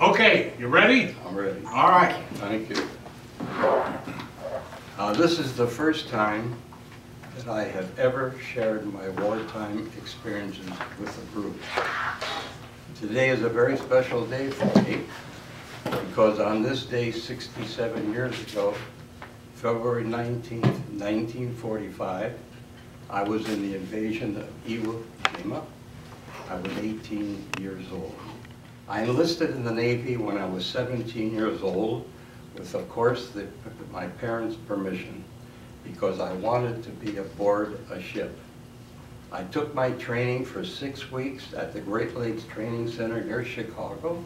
Okay, you ready? I'm ready. All right. Thank you. This is the first time that I have ever shared my wartime experiences with a group. Today is a very special day for me because on this day 67 years ago, February 19th, 1945, I was in the invasion of IwoJima. I was 18 years old. I enlisted in the Navy when I was 17 years old with, of course, my parents' permission because I wanted to be aboard a ship. I took my training for 6 weeks at the Great Lakes Training Center near Chicago,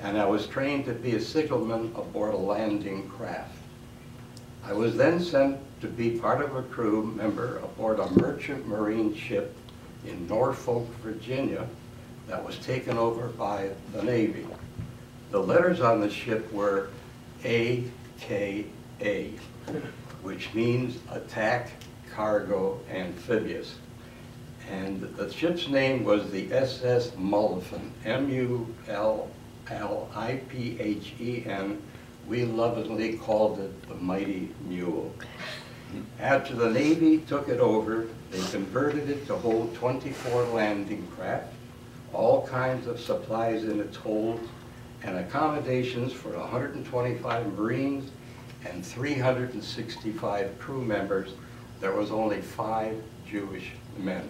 and I was trained to be a signalman aboard a landing craft. I was then sent to be part of a crew member aboard a merchant marine ship in Norfolk, Virginia, that was taken over by the Navy. The letters on the ship were AKA, which means Attack Cargo Amphibious. And the ship's name was the SS Mulliphen, M-U-L-L-I-P-H-E-N. We lovingly called it the Mighty Mule. After the Navy took it over, they converted it to hold 24 landing craft, all kinds of supplies in its hold, and accommodations for 125 Marines and 365 crew members. There was only 5 Jewish men.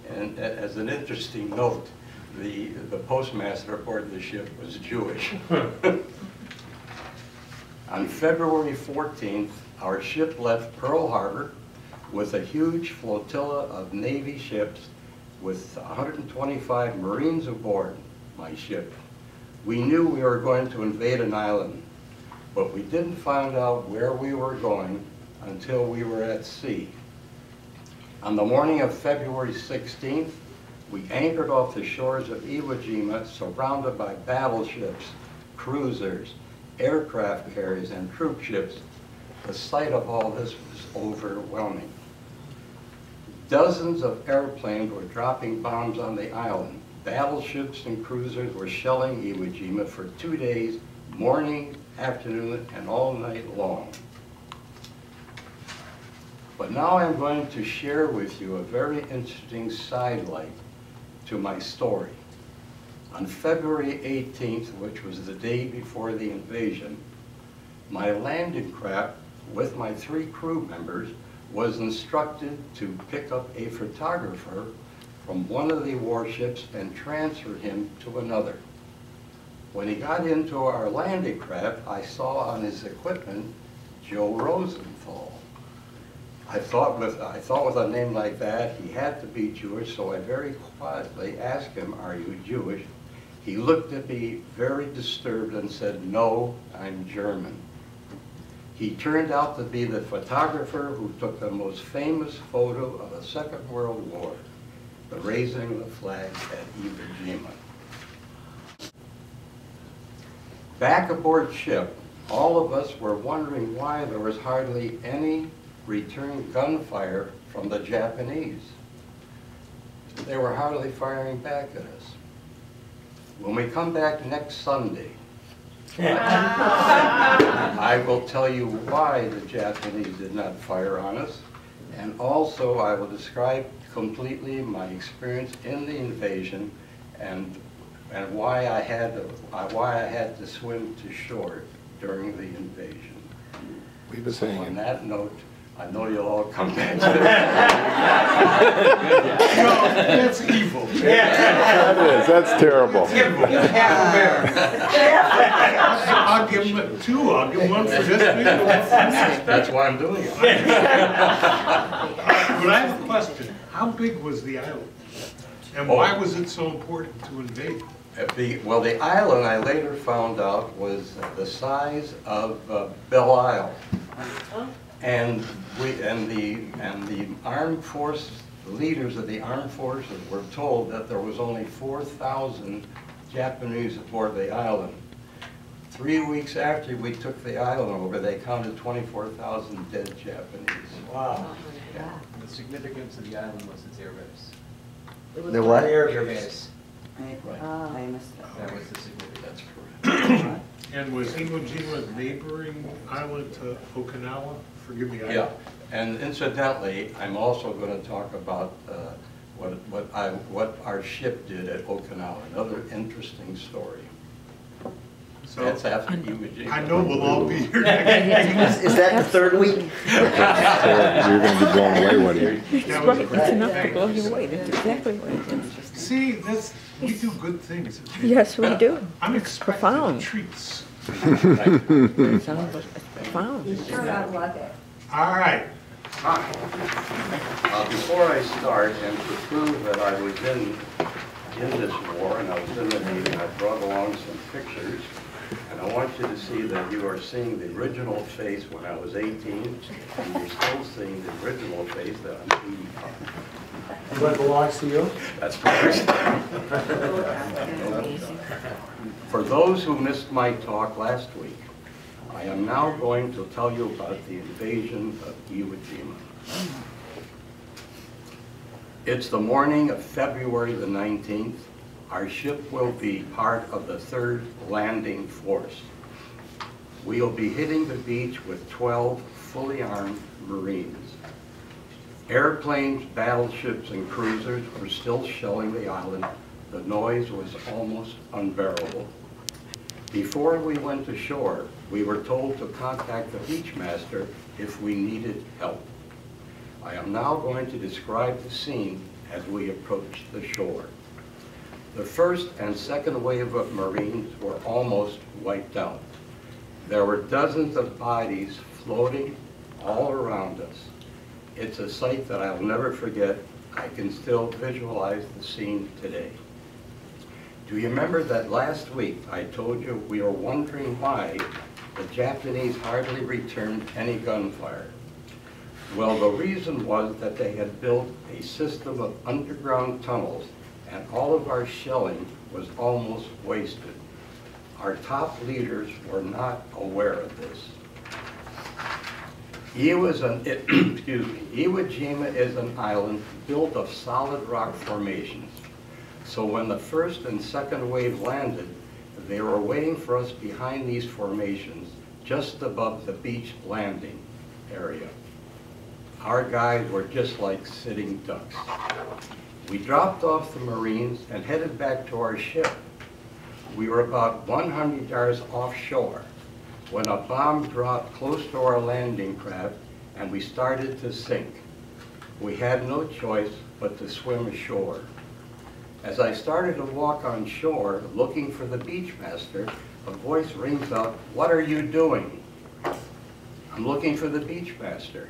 And as an interesting note, the postmaster aboard the ship was Jewish. On February 14th, our ship left Pearl Harbor with a huge flotilla of Navy ships with 125 Marines aboard my ship. We knew we were going to invade an island, but we didn't find out where we were going until we were at sea. On the morning of February 16th, we anchored off the shores of IwoJima, surrounded by battleships, cruisers, aircraft carriers, and troop ships. The sight of all this was overwhelming. Dozens of airplanes were dropping bombs on the island. Battleships and cruisers were shelling IwoJima for 2 days, morning, afternoon, and all night long. But now I'm going to share with you a very interesting sidelight to my story. On February 18th, which was the day before the invasion, my landing craft with my 3 crew members was instructed to pick up a photographer from one of the warships and transfer him to another. When he got into our landing craft, I saw on his equipment Joe Rosenthal. I thought with a name like that, he had to be Jewish, so I very quietly asked him, "Are you Jewish?" He looked at me very disturbed and said, "No, I'm German." He turned out to be the photographer who took the most famous photo of the Second World War, the raising of the flag at IwoJima. Back aboard ship, all of us were wondering why there was hardly any return gunfire from the Japanese. They were hardly firing back at us. When we come back next Sunday, I will tell you why the Japanese did not fire on us, and also I will describe completely my experience in the invasion and why I had to swim to shore during the invasion. So on that note, I know you'll all come back to it. No, that's evil. That is. That's terrible. Give half a bear. I'll give him 2. I'll give 1 for this week. That's why I'm doing it. But I have a question. How big was the island? And why was it so important to invade? Well, the island, I later found out, was the size of Belle Isle. And the armed forces, the leaders of the armed forces were told that there was only 4,000 Japanese aboard the island. 3 weeks after we took the island over, they counted 24,000 dead Japanese. Wow. Yeah. The significance of the island was its air base. The what? Air base. I missed that. That was the significance. That's correct. And was IwoJima a neighboring island to Okinawa? Forgive me. Yeah, and incidentally, I'm also going to talk about what our ship did at Okinawa, another interesting story. So That's after IwoJima. I know we'll all be here next week. Is that the third week? You're going to be blown away one year. That was Right, great. it's enough to blow you away. That's exactly what it is. See, we do good things. Yes, we do. I'm expecting Profound. treats. It sounds profound. All right. Before I start, and to prove that I was in this war and I was in the Navy, I brought along some pictures. And I want you to see that you are seeing the original face when I was 18, and you're still seeing the original face that I'm 85. What belongs to you? That's first. For those who missed my talk last week, I am now going to tell you about the invasion of IwoJima. It's the morning of February the 19th. Our ship will be part of the 3rd Landing Force. We'll be hitting the beach with 12 fully armed Marines. Airplanes, battleships, and cruisers were still shelling the island. The noise was almost unbearable. Before we went ashore, we were told to contact the beachmaster if we needed help. I am now going to describe the scene as we approached the shore. The first and second wave of Marines were almost wiped out. There were dozens of bodies floating all around us. It's a sight that I'll never forget. I can still visualize the scene today. Do you remember that last week I told you we were wondering why the Japanese hardly returned any gunfire? Well, the reason was that they had built a system of underground tunnels, and all of our shelling was almost wasted. Our top leaders were not aware of this. IwoJima is an island built of solid rock formations. So when the first and second wave landed, they were waiting for us behind these formations, just above the beach landing area. Our guys were just like sitting ducks. We dropped off the Marines and headed back to our ship. We were about 100 yards offshore when a bomb dropped close to our landing craft and we started to sink. We had no choice but to swim ashore. As I started to walk on shore looking for the beachmaster, a voice rings out, "What are you doing?" "I'm looking for the beachmaster."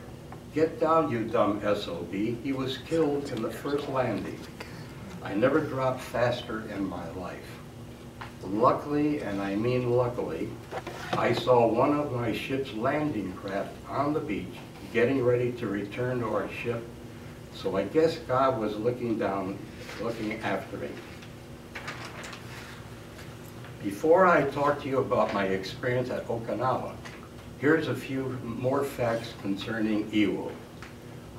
"Get down, you dumb SOB. He was killed in the first landing." I never dropped faster in my life. Luckily, and I mean luckily, I saw one of my ship's landing craft on the beach getting ready to return to our ship. So I guess God was looking down, looking after me. Before I talk to you about my experience at Okinawa, here's a few more facts concerning Iwo.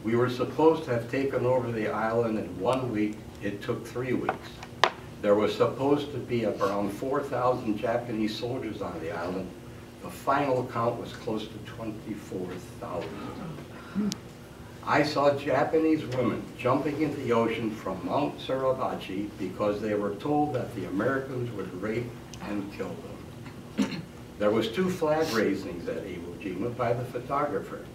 We were supposed to have taken over the island in 1 week. It took 3 weeks. There was supposed to be around 4,000 Japanese soldiers on the island. The final count was close to 24,000. I saw Japanese women jumping into the ocean from Mount Suribachi because they were told that the Americans would rape and kill them. There was 2 flag raisings at IwoJima by the photographer.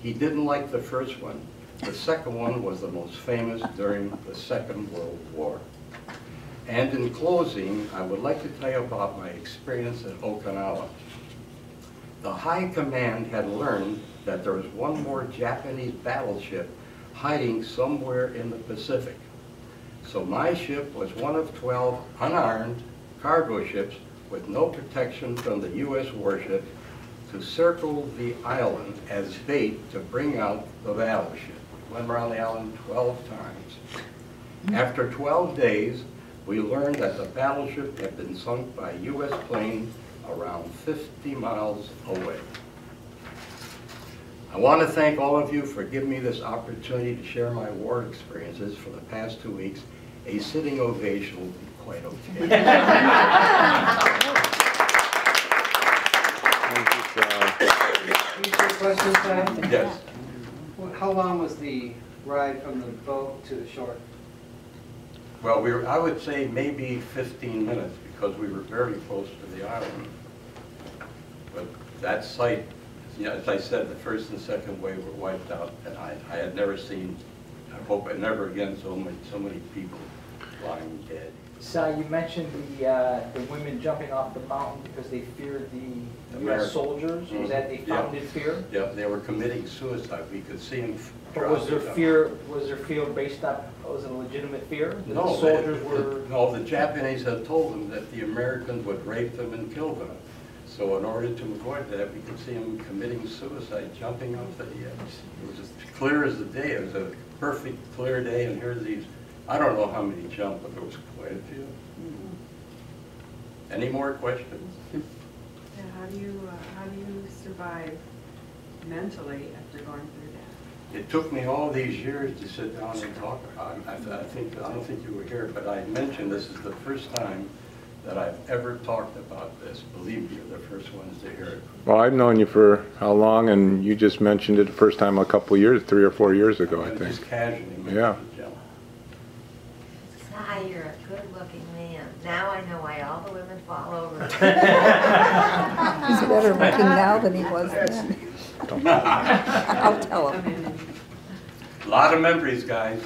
He didn't like the first one. The second one was the most famous during the Second World War. And in closing, I would like to tell you about my experience at Okinawa. The High Command had learned that there was one more Japanese battleship hiding somewhere in the Pacific. So my ship was one of 12 unarmed cargo ships with no protection from the U.S. warship to circle the island as bait to bring out the battleship. Went around the island 12 times. After 12 days, we learned that the battleship had been sunk by a U.S. plane around 50 miles away. I want to thank all of you for giving me this opportunity to share my war experiences for the past 2 weeks. A sitting ovation will be quite okay. suicide? Yes. How long was the ride from the boat to the shore? Well, I would say maybe 15 minutes because we were very close to the island. But that site, as I said, the first and second wave were wiped out, and I had never seen, I hope I never again, so many people lying dead. So you mentioned the women jumping off the mountain because they feared the U.S. soldiers. Was that they founded fear? Yeah, they were committing suicide. We could see them. But was their fear based on, was it a legitimate fear? That No, the soldiers were... No, the Japanese had told them that the Americans would rape them and kill them. So in order to avoid that, we could see them committing suicide, jumping off the edge. It was as clear as the day. It was a perfect, clear day, and here are these, I don't know how many jumped, but there was quite a few. Any more questions? Yeah, how do you survive mentally after going through that? It took me all these years to sit down and talk about it. I don't think you were here, but I mentioned this is the first time that I've ever talked about this. Believe me, you're the first ones to hear it. Well, I've known you for how long, and you just mentioned it the first time a couple of years, 3 or 4 years ago, I Just think. casually mentioned Yeah. it, Jim. Si, you're a good-looking man. Now I know why all the women fall over. He's better looking now than he was then. I'll tell him. A lot of memories, guys.